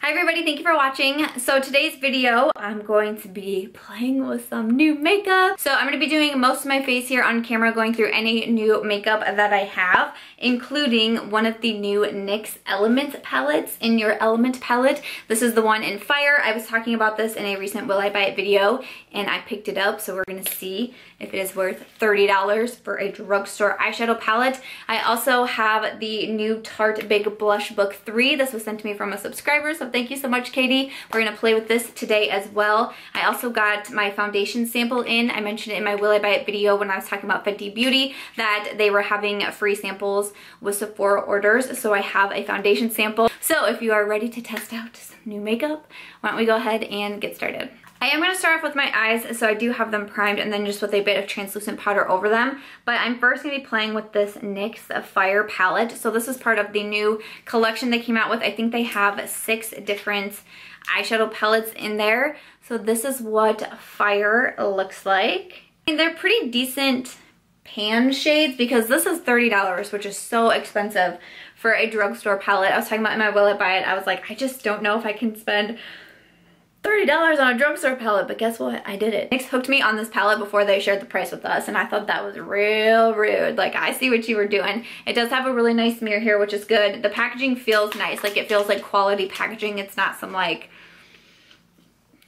Hi everybody, thank you for watching. So today's video, I'm going to be playing with some new makeup. So I'm going to be doing most of my face here on camera, going through any new makeup that I have, including one of the new NYX Element palettes in your Element palette. This is the one in Fire. I was talking about this in a recent Will I Buy It video, and I picked it up, so we're going to see if it is worth $30 for a drugstore eyeshadow palette. I also have the new Tarte Big Blush Book 3. This was sent to me from a subscriber, so thank you so much, Katie. We're gonna play with this today as well. I also got my foundation sample in. I mentioned it in my Will I Buy It video when I was talking about Fenty Beauty that they were having free samples with Sephora orders, so I have a foundation sample. So if you are ready to test out some new makeup, why don't we go ahead and get started. I am going to start off with my eyes, so I do have them primed, and then just with a bit of translucent powder over them. But I'm first going to be playing with this NYX Fire Palette. So this is part of the new collection they came out with. I think they have 6 different eyeshadow palettes in there. So this is what Fire looks like. And they're pretty decent pan shades because this is $30, which is so expensive for a drugstore palette. I was talking about in my Will I Buy It, I was like, I just don't know if I can spend $30 on a drugstore palette, but guess what? I did it. NYX hooked me on this palette before they shared the price with us, and I thought that was real rude. Like, I see what you were doing. It does have a really nice mirror here, which is good. The packaging feels nice. Like, it feels like quality packaging. It's not some, like,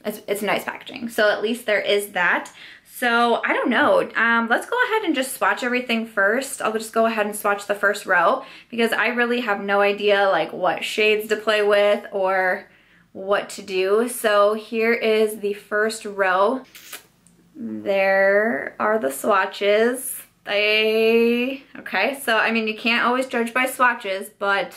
it's nice packaging. So at least there is that. So I don't know. Let's go ahead and just swatch everything first. I'll just go ahead and swatch the first row because I really have no idea, like, what shades to play with or what to do. So here is the first row. There are the swatches. Okay, so I mean, you can't always judge by swatches, but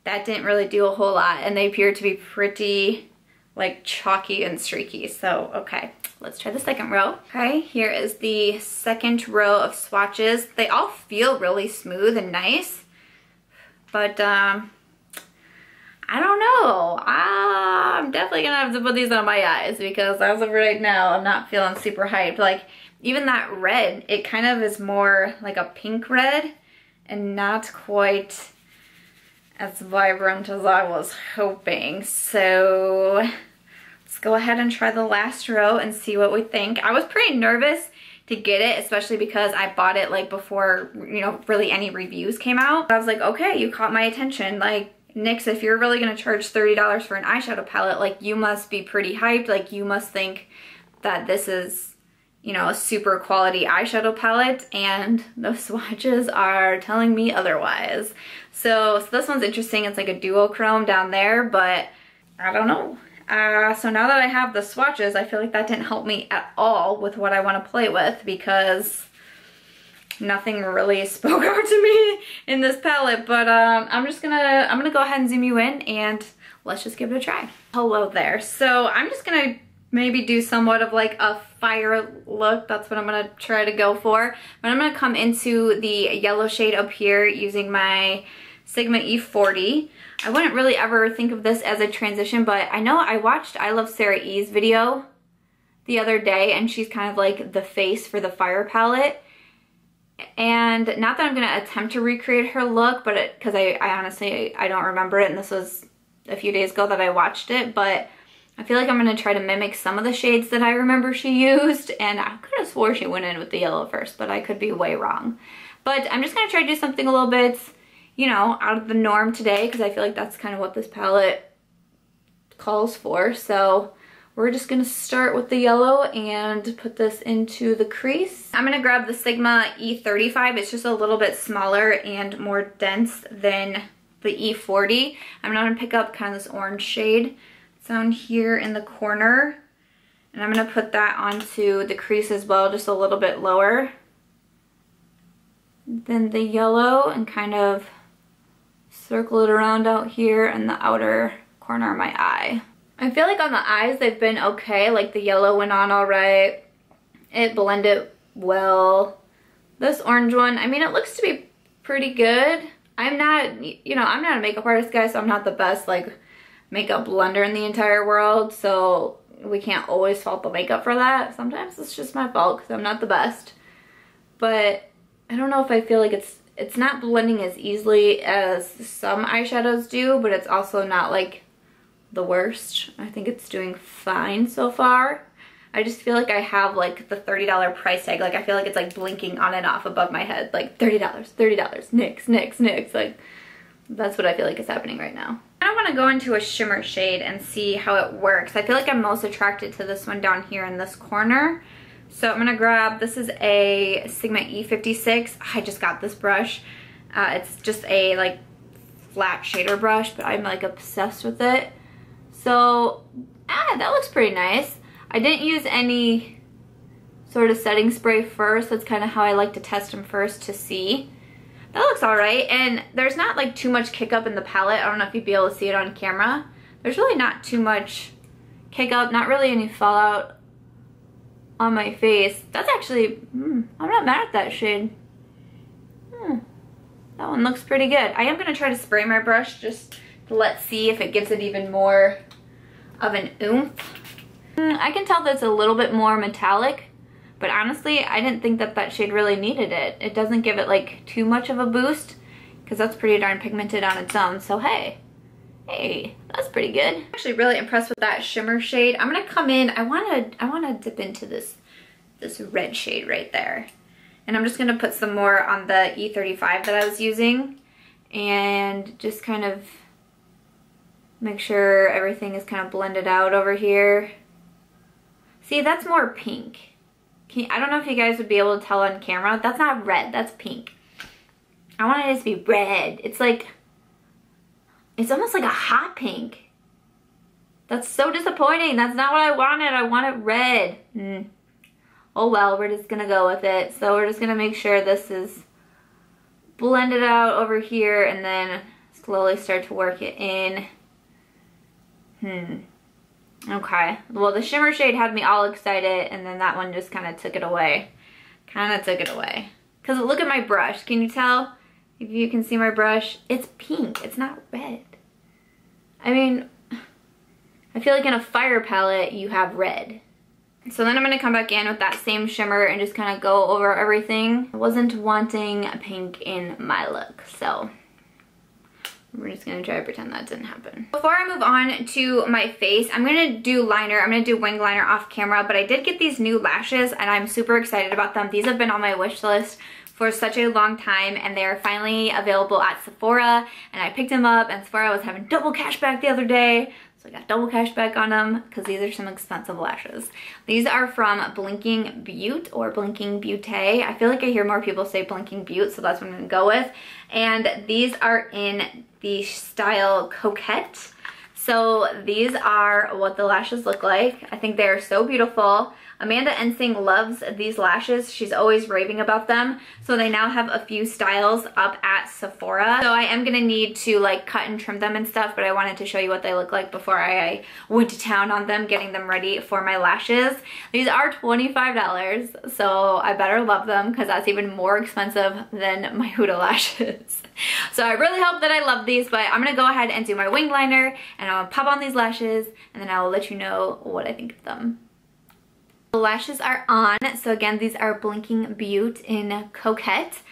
that didn't really do a whole lot, and they appear to be pretty like chalky and streaky. So okay, let's try the second row. Okay, here is the second row of swatches. They all feel really smooth and nice, but I don't know. I'm definitely gonna have to put these on my eyes because as of right now, I'm not feeling super hyped. Like, even that red, it kind of is more like a pink red and not quite as vibrant as I was hoping. So let's go ahead and try the last row and see what we think. I was pretty nervous to get it, especially because I bought it like before, you know, really any reviews came out. I was like, okay, you caught my attention. Like, NYX, if you're really gonna charge $30 for an eyeshadow palette, like, you must be pretty hyped. Like, you must think that this is, you know, a super quality eyeshadow palette, and the swatches are telling me otherwise. So this one's interesting. It's like a duochrome down there, but I don't know. So now that I have the swatches, I feel like that didn't help me at all with what I want to play with because nothing really spoke out to me in this palette. But I'm gonna go ahead and zoom you in and let's just give it a try. Hello there. So I'm just gonna maybe do somewhat of like a fire look. That's what I'm gonna try to go for. But I'm gonna come into the yellow shade up here using my Sigma E40. I wouldn't really ever think of this as a transition, but I know I watched I Love Sarah E's video the other day, and she's kind of like the face for the Fire palette. And not that I'm gonna attempt to recreate her look, but because I honestly, I don't remember it, and this was a few days ago that I watched it, but I feel like I'm gonna try to mimic some of the shades that I remember she used, and I could have swore she went in with the yellow first, but I could be way wrong. But I'm just gonna try to do something a little bit, you know, out of the norm today, because I feel like that's kind of what this palette calls for. So we're just gonna start with the yellow and put this into the crease. I'm gonna grab the Sigma E35. It's just a little bit smaller and more dense than the E40. I'm gonna pick up kind of this orange shade down here in the corner, and I'm gonna put that onto the crease as well, just a little bit lower than the yellow, and kind of circle it around out here in the outer corner of my eye. I feel like on the eyes they've been okay. Like, the yellow went on all right. It blended well. This orange one, I mean, it looks to be pretty good. I'm not, you know, I'm not a makeup artist, guys, so I'm not the best, like, makeup blender in the entire world, so we can't always fault the makeup for that. Sometimes it's just my fault because I'm not the best. But I don't know if I feel like it's not blending as easily as some eyeshadows do, but it's also not like the worst. I think it's doing fine so far. I just feel like I have like the $30 price tag. Like I feel like it's like blinking on and off above my head. Like $30, $30, NYX, NYX, NYX. Like that's what I feel like is happening right now. I want to go into a shimmer shade and see how it works. I feel like I'm most attracted to this one down here in this corner. So I'm gonna grab, this is a Sigma E56. I just got this brush. It's just a like flat shader brush, but I'm like obsessed with it. So, that looks pretty nice. I didn't use any sort of setting spray first. That's kind of how I like to test them first to see. That looks alright, and there's not like too much kick up in the palette. I don't know if you'd be able to see it on camera. There's really not too much kick up, not really any fallout on my face. That's actually, I'm not mad at that shade. That one looks pretty good. I am going to try to spray my brush just to let's see if it gives it even more of an oomph. I can tell that it's a little bit more metallic, but honestly, I didn't think that that shade really needed it. It doesn't give it like too much of a boost because that's pretty darn pigmented on its own. So hey, that's pretty good. I'm actually really impressed with that shimmer shade. I'm gonna come in. I wanna dip into this red shade right there, and I'm just gonna put some more on the E35 that I was using, and just kind of make sure everything is kind of blended out over here. See, that's more pink. I don't know if you guys would be able to tell on camera. That's not red, that's pink. I want it to be red. It's like, it's almost like a hot pink. That's so disappointing. That's not what I wanted. I want it red. Oh well, we're just gonna go with it. So we're just gonna make sure this is blended out over here and then slowly start to work it in. Okay, well the shimmer shade had me all excited, and then that one just kind of took it away. Because look at my brush. Can you tell? If you can see my brush, it's pink. It's not red. I mean, I feel like in a fire palette, you have red. So then I'm going to come back in with that same shimmer and just kind of go over everything. I wasn't wanting pink in my look, so we're just gonna try to pretend that didn't happen. Before I move on to my face, I'm gonna do liner. I'm gonna do wing liner off camera, but I did get these new lashes and I'm super excited about them. These have been on my wish list for such a long time, and they are finally available at Sephora, and I picked them up, and Sephora was having double cash back the other day. So I got double cash back on them because these are some expensive lashes. These are from Blinking Beaute or Blinking Beaute. I feel like I hear more people say Blinking Beaute, so that's what I'm gonna go with. And these are in the style Coquette. So these are what the lashes look like. I think they're so beautiful. Amanda Ensing loves these lashes. She's always raving about them. So they now have a few styles up at Sephora. So I am gonna need to like cut and trim them and stuff, but I wanted to show you what they look like before I went to town on them, getting them ready for my lashes. These are $25, so I better love them because that's even more expensive than my Huda lashes. So I really hope that I love these, but I'm gonna go ahead and do my wing liner, and I'll pop on these lashes, and then I will let you know what I think of them. The lashes are on. So again, these are Blinking Beaute in Coquette.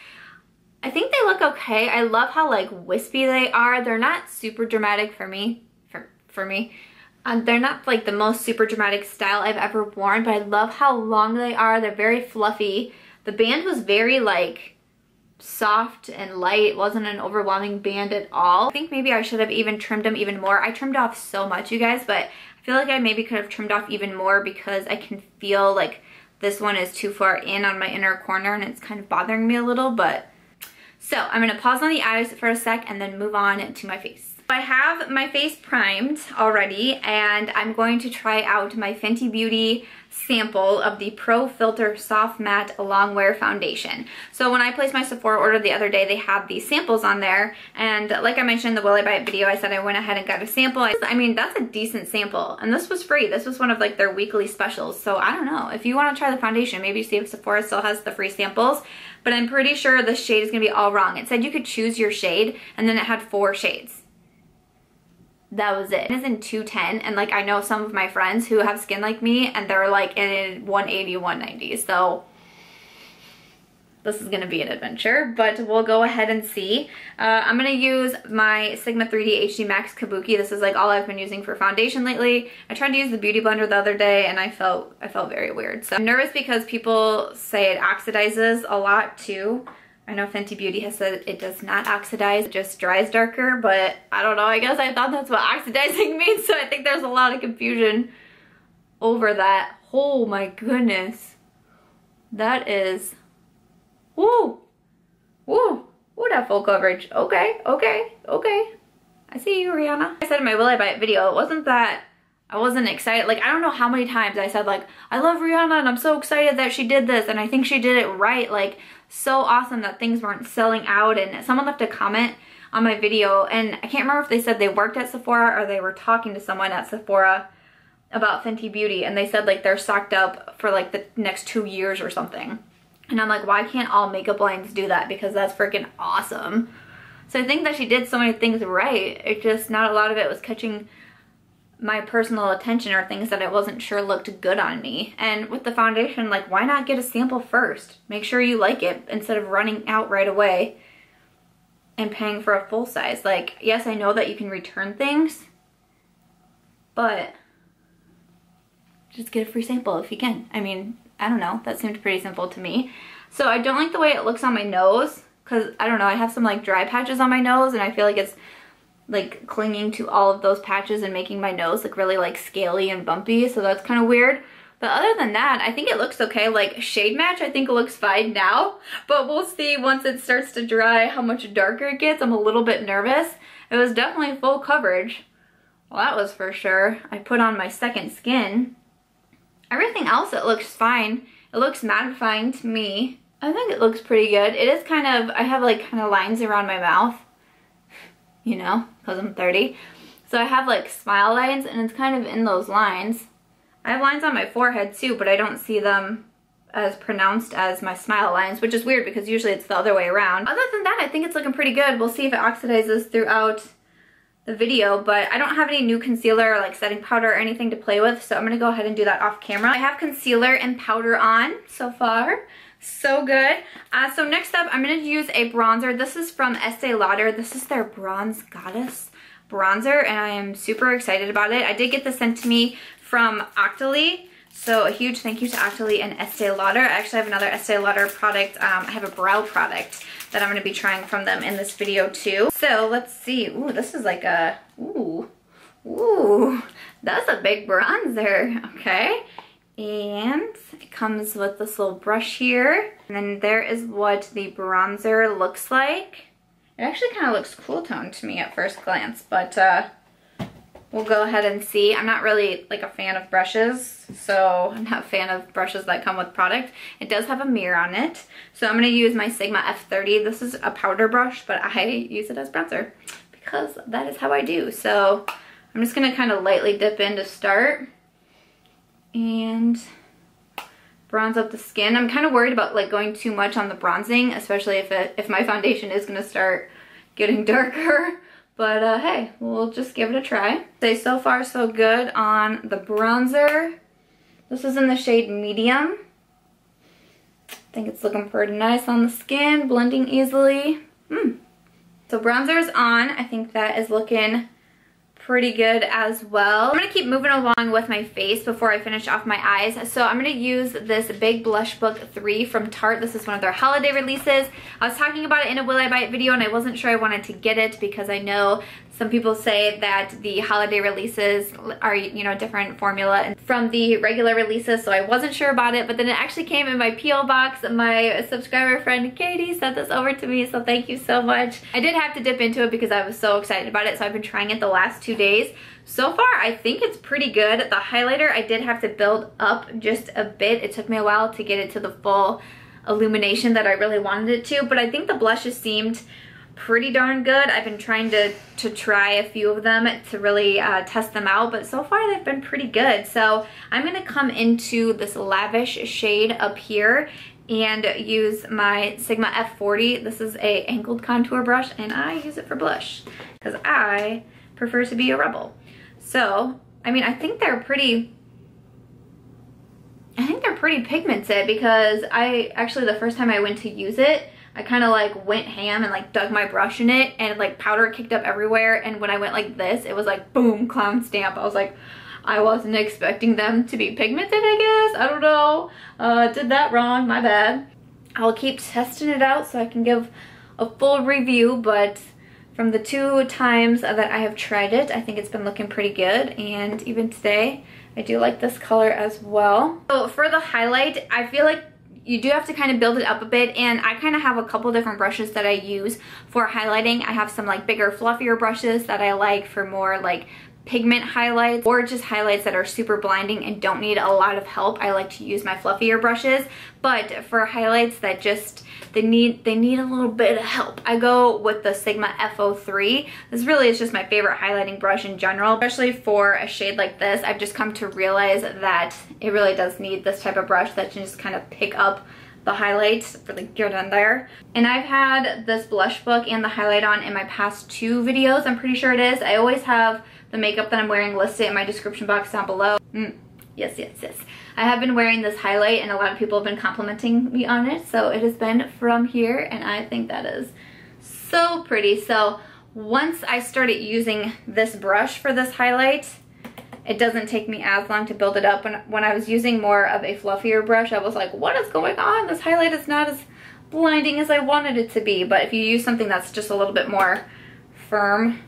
I think they look okay. I love how like wispy they are. They're not super dramatic for me. They're not like the most super dramatic style I've ever worn, but I love how long they are. They're very fluffy. The band was very like soft and light. It wasn't an overwhelming band at all. I think maybe I should have even trimmed them even more. I trimmed off so much, you guys, but I feel like I maybe could have trimmed off even more because I can feel like this one is too far in on my inner corner and it's kind of bothering me a little, but. So I'm gonna pause on the eyes for a sec and then move on to my face. I have my face primed already, and I'm going to try out my Fenty Beauty sample of the Pro Filter Soft Matte Longwear Foundation. So when I placed my Sephora order the other day, they had these samples on there, and like I mentioned in the Will I Buy It video, I said I went ahead and got a sample. I mean, that's a decent sample, and this was free. This was one of like their weekly specials, so I don't know. If you want to try the foundation, maybe see if Sephora still has the free samples, but I'm pretty sure the shade is going to be all wrong. It said you could choose your shade, and then it had 4 shades. That was it. It is in 210, and like I know some of my friends who have skin like me and they're like in 180, 190, so this is gonna be an adventure, but we'll go ahead and see. I'm gonna use my Sigma 3D HD Max Kabuki. This is like all I've been using for foundation lately. I tried to use the Beauty Blender the other day and I felt very weird. So I'm nervous because people say it oxidizes a lot too. I know Fenty Beauty has said it does not oxidize, it just dries darker, but I don't know, I guess I thought that's what oxidizing means, so I think there's a lot of confusion over that. Oh my goodness. That is, woo, woo, woo, that full coverage. Okay, okay, okay. I see you, Rihanna. I said in my Will I Buy It video, it wasn't that I wasn't excited. Like, I don't know how many times I said, like, I love Rihanna and I'm so excited that she did this and I think she did it right. Like, so awesome that things weren't selling out. And someone left a comment on my video and I can't remember if they said they worked at Sephora or they were talking to someone at Sephora about Fenty Beauty, and they said like they're stocked up for like the next 2 years or something. And I'm like, why can't all makeup lines do that? Because that's freaking awesome. So I think that she did so many things right. It just, not a lot of it was catching my personal attention or things that I wasn't sure looked good on me. And with the foundation, like, why not get a sample first? Make sure you like it instead of running out right away and paying for a full size. Like, yes, I know that you can return things, but just get a free sample if you can. I mean, I don't know, that seemed pretty simple to me. So I don't like the way it looks on my nose, because I don't know, I have some like dry patches on my nose and I feel like it's like clinging to all of those patches and making my nose look really like scaly and bumpy, so that's kind of weird. But other than that, I think it looks okay. Like shade match, I think it looks fine now, but we'll see once it starts to dry how much darker it gets. I'm a little bit nervous. It was definitely full coverage. Well, that was for sure. I put on my second skin. Everything else, it looks fine. It looks mattifying to me. I think it looks pretty good. It is kind of, I have like kind of lines around my mouth, you know, because I'm 30. So I have like smile lines and it's kind of in those lines. I have lines on my forehead too, but I don't see them as pronounced as my smile lines, which is weird because usually it's the other way around. Other than that, I think it's looking pretty good. We'll see if it oxidizes throughout the video, but I don't have any new concealer or like setting powder or anything to play with, so I'm gonna go ahead and do that off camera. I have concealer and powder on so far. So good. So next up, I'm gonna use a bronzer. This is from Estee Lauder. This is their Bronze Goddess bronzer, and I am super excited about it. I did get this sent to me from Octoly, so a huge thank you to Octoly and Estee Lauder. I actually have another Estee Lauder product. I have a brow product that I'm gonna be trying from them in this video too. So let's see. Ooh, this is like a, ooh, that's a big bronzer, okay. And it comes with this little brush here. And then there is what the bronzer looks like. It actually kind of looks cool toned to me at first glance, but we'll go ahead and see. I'm not really like a fan of brushes, so I'm not a fan of brushes that come with product. It does have a mirror on it. So I'm gonna use my Sigma F30. This is a powder brush, but I use it as bronzer because that is how I do. So I'm just gonna kind of lightly dip in to start and bronze up the skin. I'm kind of worried about like going too much on the bronzing, especially if my foundation is gonna start getting darker. But hey, we'll just give it a try. So far so good on the bronzer. This is in the shade medium. I think it's looking pretty nice on the skin, blending easily. So bronzer's on. I think that is looking pretty good as well. I'm gonna keep moving along with my face before I finish off my eyes. So I'm gonna use this Big Blush Book 3 from Tarte. This is one of their holiday releases. I was talking about it in a Will I Buy It video and I wasn't sure I wanted to get it because I know some people say that the holiday releases are, you know, different formula from the regular releases, so I wasn't sure about it, but then it actually came in my P.O. box. My subscriber friend Katie sent this over to me, so thank you so much. I did have to dip into it because I was so excited about it, so I've been trying it the last 2 days. So far, I think it's pretty good. The highlighter, I did have to build up just a bit. It took me a while to get it to the full illumination that I really wanted it to, but I think the blushes seemed pretty darn good. I've been trying to try a few of them to really test them out, but so far they've been pretty good. So I'm gonna come into this Lavish shade up here and use my Sigma F40. This is a angled contour brush and I use it for blush because I prefer to be a rebel. So, I mean, I think they're pretty pretty pigmented because actually the first time I went to use it, I kind of like went ham and like dug my brush in it and like powder kicked up everywhere. And when I went like this, it was like boom, clown stamp. I was like, I wasn't expecting them to be pigmented, I guess. I don't know. Did that wrong, my bad. I'll keep testing it out so I can give a full review, but from the 2 times that I have tried it, I think it's been looking pretty good. And even today, I do like this color as well. So for the highlight, I feel like you do have to kind of build it up a bit, and I kind of have a couple different brushes that I use for highlighting. I have some like bigger, fluffier brushes that I like for more like pigment highlights, or just highlights that are super blinding and don't need a lot of help. I like to use my fluffier brushes, but for highlights that just they need a little bit of help, I go with the Sigma F03. This really is just my favorite highlighting brush in general, especially for a shade like this. I've just come to realize that it really does need this type of brush that can just kind of pick up the highlights really good in there. And I've had this blush book and the highlight on in my past 2 videos, I'm pretty sure it is. I always have the makeup that I'm wearing listed in my description box down below. Yes. I have been wearing this highlight and a lot of people have been complimenting me on it. So it has been from here and I think that is so pretty. So once I started using this brush for this highlight, it doesn't take me as long to build it up. When I was using more of a fluffier brush, I was like, what is going on? This highlight is not as blinding as I wanted it to be. But if you use something that's just a little bit more firm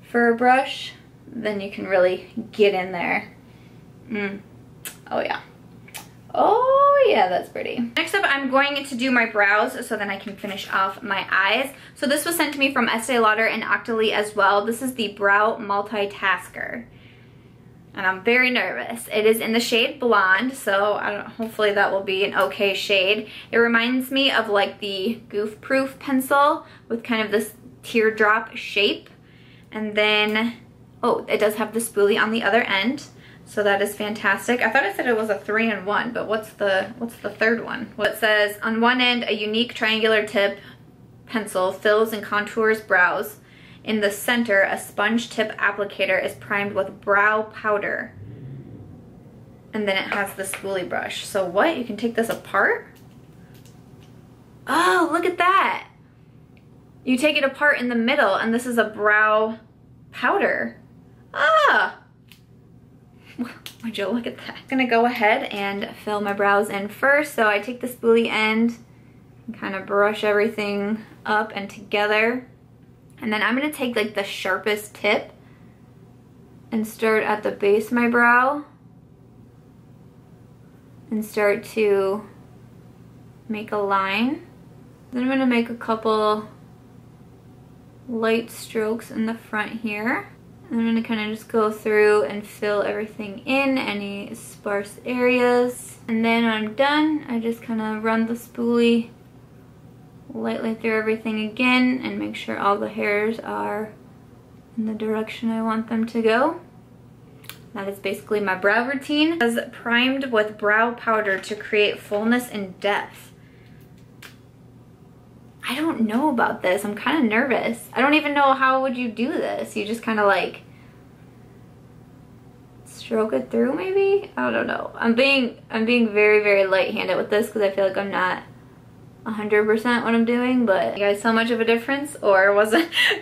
for a brush, then you can really get in there. Oh yeah, that's pretty. Next up, I'm going to do my brows so then I can finish off my eyes. So this was sent to me from Estee Lauder and Octoly as well. This is the Brow Multitasker. And I'm very nervous. It is in the shade Blonde, so hopefully that will be an okay shade. It reminds me of like the Goof Proof pencil with kind of this teardrop shape. And then, oh, it does have the spoolie on the other end. So that is fantastic. I thought it said it was a 3-in-1, but what's the third one? Well, it says on one end, a unique triangular tip pencil fills and contours brows. In the center, a sponge tip applicator is primed with brow powder. And then it has the spoolie brush. So what? You can take this apart? Oh, look at that. You take it apart in the middle and this is a brow powder. Ah! Would you look at that? I'm gonna go ahead and fill my brows in first. So I take the spoolie end and kind of brush everything up and together. And then I'm gonna take like the sharpest tip and start at the base of my brow and start to make a line. Then I'm gonna make a couple light strokes in the front here. And I'm gonna kind of just go through and fill everything in, any sparse areas. And then when I'm done, I just kind of run the spoolie lightly through everything again and make sure all the hairs are in the direction I want them to go. That is basically my brow routine. It was primed with brow powder to create fullness and depth. I don't know about this. I'm kind of nervous. I don't even know how would you do this. You just kind of like stroke it through maybe? I don't know. I'm being very, very light-handed with this because I feel like I'm not 100% what I'm doing, but you guys saw much of a difference, or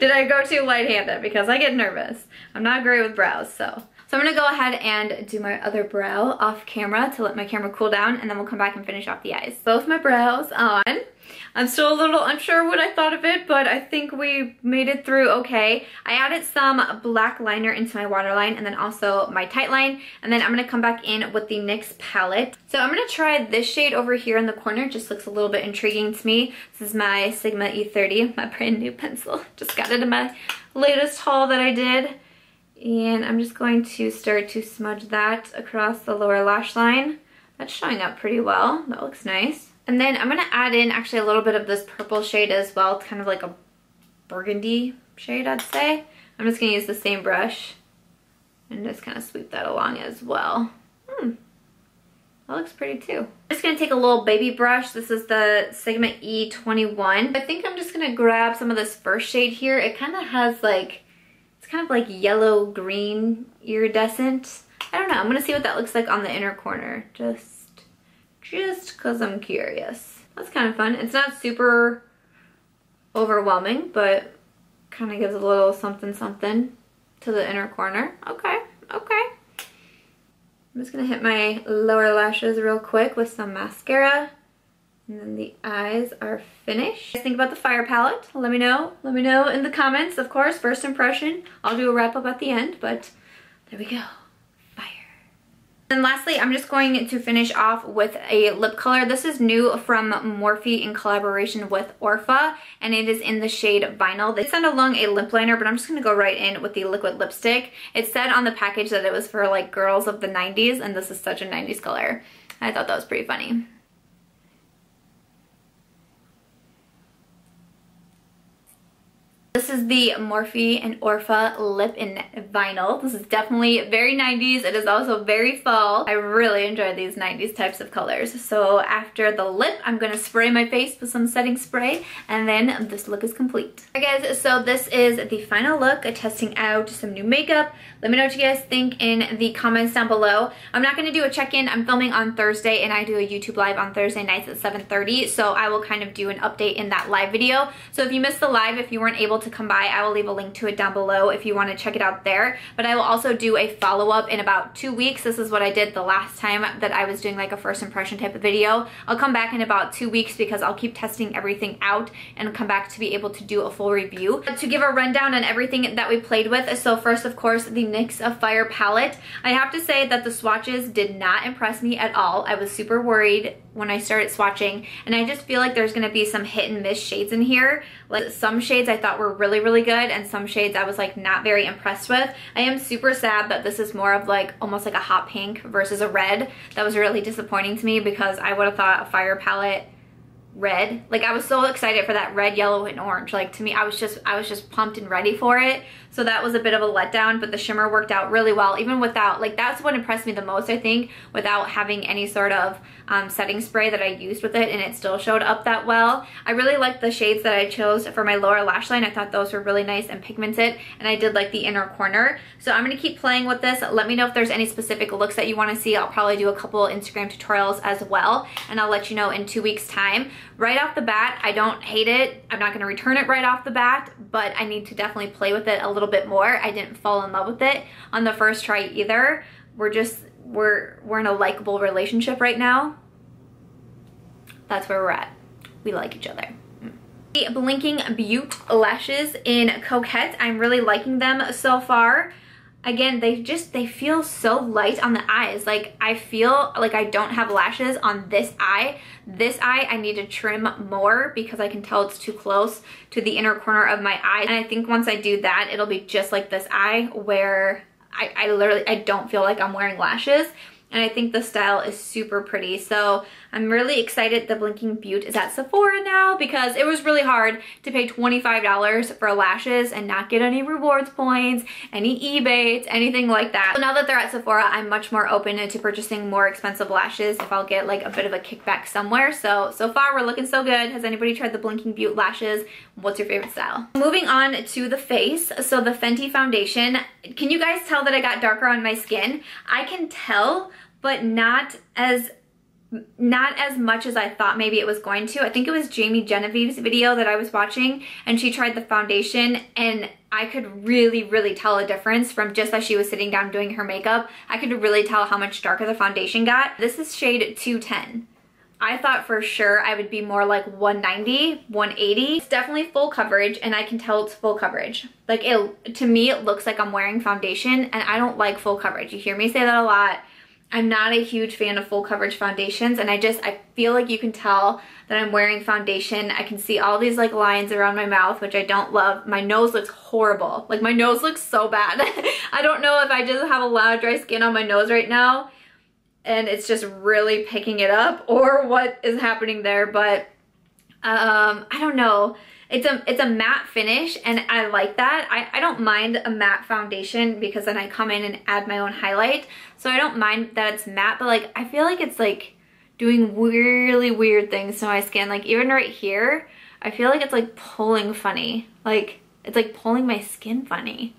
did I go too light-handed? Because I get nervous. I'm not great with brows, so I'm gonna go ahead and do my other brow off camera to let my camera cool down, and then we'll come back and finish off the eyes. Both my brows on. I'm still a little unsure what I thought of it, but I think we made it through okay. I added some black liner into my waterline and then also my tight line, and then I'm gonna come back in with the NYX palette. So I'm gonna try this shade over here in the corner. It just looks a little bit intriguing to me. This is my Sigma E30, my brand new pencil. Just got it in my latest haul that I did. And I'm just going to start to smudge that across the lower lash line. That's showing up pretty well. That looks nice. And then I'm going to add in actually a little bit of this purple shade as well. It's kind of like a burgundy shade, I'd say. I'm just going to use the same brush and just kind of sweep that along as well. That looks pretty too. I'm just going to take a little baby brush. This is the Sigma E21. I think I'm just going to grab some of this first shade here. It kind of has like, it's kind of like yellow green iridescent. I don't know. I'm going to see what that looks like on the inner corner. Just just because I'm curious. That's kind of fun. It's not super overwhelming, but kind of gives a little something something to the inner corner. Okay, okay. I'm just gonna hit my lower lashes real quick with some mascara. And then the eyes are finished. What do you think about the Fire Palette? Let me know. Let me know in the comments, of course. First impression. I'll do a wrap up at the end, but there we go. And lastly, I'm just going to finish off with a lip color. This is new from Morphe in collaboration with Ourfa, and it is in the shade Vinyl. They sent along a lip liner, but I'm just gonna go right in with the liquid lipstick. It said on the package that it was for like girls of the 90s, and this is such a 90s color. I thought that was pretty funny. This is the Morphe and Ourfa lip in Vinyl. This is definitely very 90s. It is also very fall. I really enjoy these 90s types of colors. So after the lip, I'm gonna spray my face with some setting spray, and then this look is complete. Alright guys, so this is the final look, testing out some new makeup. Let me know what you guys think in the comments down below. I'm not gonna do a check-in. I'm filming on Thursday, and I do a YouTube live on Thursday nights at 7:30, so I will kind of do an update in that live video. So if you missed the live, if you weren't able to come by, I will leave a link to it down below if you want to check it out there. But I will also do a follow-up in about 2 weeks. This is what I did the last time that I was doing like a first impression type of video. I'll come back in about 2 weeks because I'll keep testing everything out and come back to be able to do a full review. To give a rundown on everything that we played with, so first of course the NYX Fire Palette. I have to say that the swatches did not impress me at all. I was super worried when I started swatching, and I just feel like there's gonna be some hit and miss shades in here. Like some shades I thought were really good, and some shades I was like not very impressed with. I am super sad that this is more of like almost like a hot pink versus a red. That was really disappointing to me because I would have thought a Fire Palette red, like I was so excited for that red, yellow, and orange. Like to me, I was just pumped and ready for it. So that was a bit of a letdown, but the shimmer worked out really well, even without, like that's what impressed me the most, I think, without having any sort of setting spray that I used with it, and it still showed up that well. I really liked the shades that I chose for my lower lash line. I thought those were really nice and pigmented, and I did like the inner corner. So I'm gonna keep playing with this. Let me know if there's any specific looks that you wanna see. I'll probably do a couple Instagram tutorials as well, and I'll let you know in 2 weeks time. Right off the bat, I don't hate it. I'm not gonna return it right off the bat, but I need to definitely play with it a little bit more. I didn't fall in love with it on the first try either. We're in a likable relationship right now. That's where we're at. We like each other. The Blinking Beaute lashes in Coquette. I'm really liking them so far. Again, they feel so light on the eyes. Like I feel like I don't have lashes on this eye. This eye I need to trim more because I can tell it's too close to the inner corner of my eye. And I think once I do that, it'll be just like this eye where I don't feel like I'm wearing lashes. And I think the style is super pretty. So I'm really excited the Blinking Beaute is at Sephora now because it was really hard to pay $25 for lashes and not get any rewards points, any Ebates, anything like that. So now that they're at Sephora, I'm much more open to purchasing more expensive lashes if I'll get like a bit of a kickback somewhere. So far we're looking so good. Has anybody tried the Blinking Beaute lashes? What's your favorite style? Moving on to the face. So the Fenty Foundation. Can you guys tell that I got darker on my skin? I can tell, but not as much as I thought maybe it was going to. I think it was Jamie Genevieve's video that I was watching, and she tried the foundation, and I could really tell a difference from just as she was sitting down doing her makeup. I could really tell how much darker the foundation got. This is shade 210. I thought for sure I would be more like 190, 180. It's definitely full coverage, and I can tell it's full coverage. Like to me, it looks like I'm wearing foundation, and I don't like full coverage. You hear me say that a lot. I'm not a huge fan of full coverage foundations, and I feel like you can tell that I'm wearing foundation. I can see all these like lines around my mouth, which I don't love. My nose looks horrible. Like my nose looks so bad. I don't know if I just have a lot of dry skin on my nose right now and it's just really picking it up or what is happening there, but I don't know. It's a matte finish, and I like that. I don't mind a matte foundation because then I come in and add my own highlight. So I don't mind that it's matte, but like I feel like it's like doing really weird things to my skin. Like even right here, I feel like it's like pulling funny. Like it's like pulling my skin funny.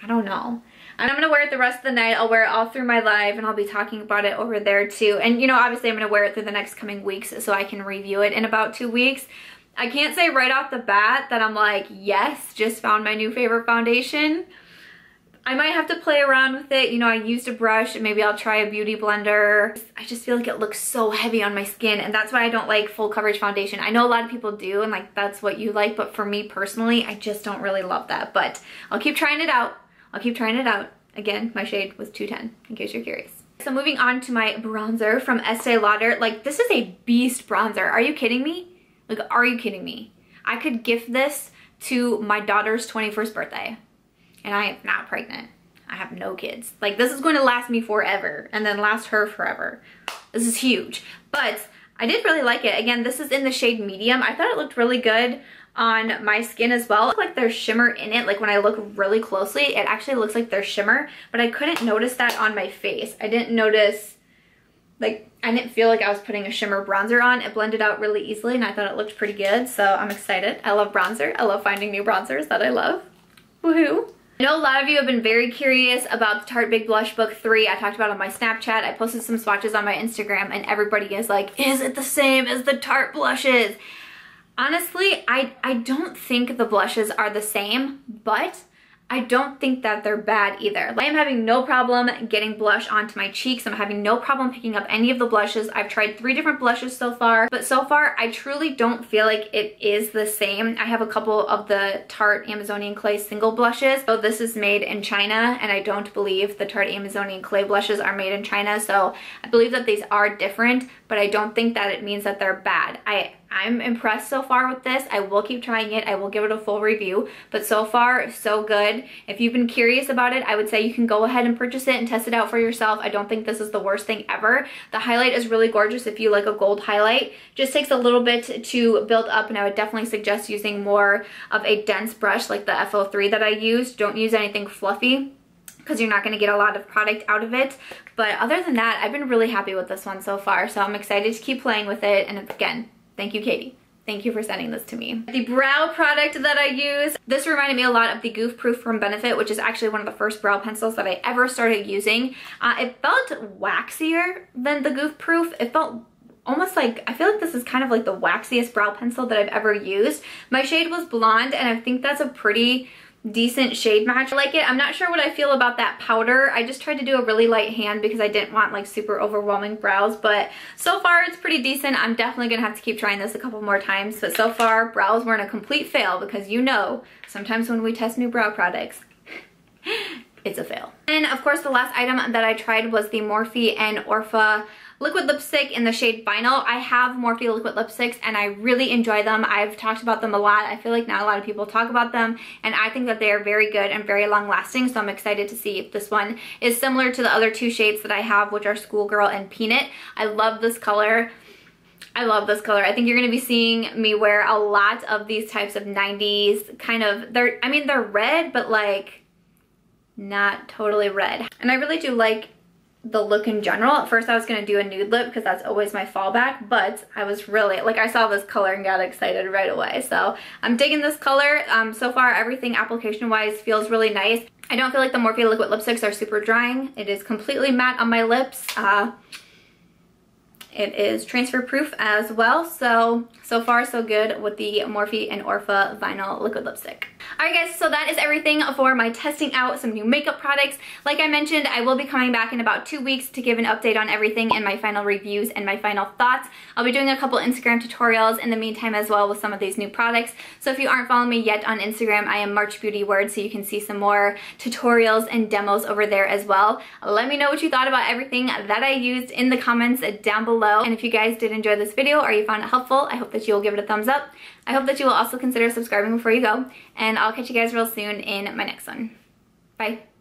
I don't know. And I'm gonna wear it the rest of the night. I'll wear it all through my live and I'll be talking about it over there too. And you know, obviously I'm gonna wear it through the next coming weeks so I can review it in about 2 weeks. I can't say right off the bat that I'm like, yes, just found my new favorite foundation. I might have to play around with it. You know, I used a brush and maybe I'll try a beauty blender. I just feel like it looks so heavy on my skin, and that's why I don't like full coverage foundation. I know a lot of people do and like that's what you like, but for me personally, I just don't really love that. But I'll keep trying it out. I'll keep trying it out. Again, my shade was 210 in case you're curious. So moving on to my bronzer from Estee Lauder. Like, this is a beast bronzer. Are you kidding me? Like, are you kidding me? I could gift this to my daughter's 21st birthday. And I am not pregnant. I have no kids. Like, this is going to last me forever and then last her forever. This is huge. But I did really like it. Again, this is in the shade medium. I thought it looked really good on my skin as well. It looked like there's shimmer in it. Like, when I look really closely, it actually looks like there's shimmer, but I couldn't notice that on my face. I didn't notice, like, I didn't feel like I was putting a shimmer bronzer on. It blended out really easily and I thought it looked pretty good. So I'm excited. I love bronzer. I love finding new bronzers that I love. Woohoo. I know a lot of you have been very curious about the Tarte Big Blush Book 3. I talked about it on my Snapchat. I posted some swatches on my Instagram and everybody is like, is it the same as the Tarte blushes? Honestly, I don't think the blushes are the same, but I don't think that they're bad either. I am having no problem getting blush onto my cheeks. I'm having no problem picking up any of the blushes. I've tried 3 different blushes so far, but so far I truly don't feel like it is the same. I have a couple of the Tarte Amazonian Clay single blushes. So this is made in China, and I don't believe the Tarte Amazonian Clay blushes are made in China. So I believe that these are different, but I don't think that it means that they're bad. I'm impressed so far with this. I will keep trying it. I will give it a full review, but so far, so good. If you've been curious about it, I would say you can go ahead and purchase it and test it out for yourself. I don't think this is the worst thing ever. The highlight is really gorgeous if you like a gold highlight. Just takes a little bit to build up, and I would definitely suggest using more of a dense brush like the FO3 that I used. Don't use anything fluffy, because you're not going to get a lot of product out of it. But other than that, I've been really happy with this one so far, so I'm excited to keep playing with it. And again, thank you, Katie. Thank you for sending this to me. The brow product that I use, this reminded me a lot of the Goof Proof from Benefit, which is actually one of the first brow pencils that I ever started using. It felt waxier than the Goof Proof. It felt almost like, I feel like this is kind of like the waxiest brow pencil that I've ever used. My shade was blonde, and I think that's a pretty decent shade match. I like it. I'm not sure what I feel about that powder. I just tried to do a really light hand because I didn't want like super overwhelming brows, but so far it's pretty decent. I'm definitely gonna have to keep trying this a couple more times, but so far brows weren't a complete fail, because you know, sometimes when we test new brow products, it's a fail. And of course the last item that I tried was the Morphe and Ourfa liquid lipstick in the shade Vinyl. I have Morphe liquid lipsticks and I really enjoy them. I've talked about them a lot. I feel like not a lot of people talk about them, and I think that they are very good and very long lasting, so I'm excited to see if this one is similar to the other 2 shades that I have, which are Schoolgirl and Peanut. I love this color. I love this color. I think you're going to be seeing me wear a lot of these types of 90s kind of, I mean they're red, but like not totally red. And I really do like the look in general. At first I was gonna do a nude lip because that's always my fallback, but I was really, like, I saw this color and got excited right away. So I'm digging this color. So far everything application wise feels really nice. I don't feel like the Morphe liquid lipsticks are super drying. It is completely matte on my lips. It is transfer proof as well, so far so good with the Morphe and Ourfa Vinyl liquid lipstick. Alright guys, so that is everything for my testing out some new makeup products. Like I mentioned, I will be coming back in about 2 weeks to give an update on everything and my final reviews and my final thoughts. I'll be doing a couple Instagram tutorials in the meantime as well with some of these new products. So if you aren't following me yet on Instagram, I am March Beauty Word, so you can see some more tutorials and demos over there as well. Let me know what you thought about everything that I used in the comments down below. And if you guys did enjoy this video or you found it helpful, I hope that you will give it a thumbs up. I hope that you will also consider subscribing before you go. And I'll catch you guys real soon in my next one. Bye.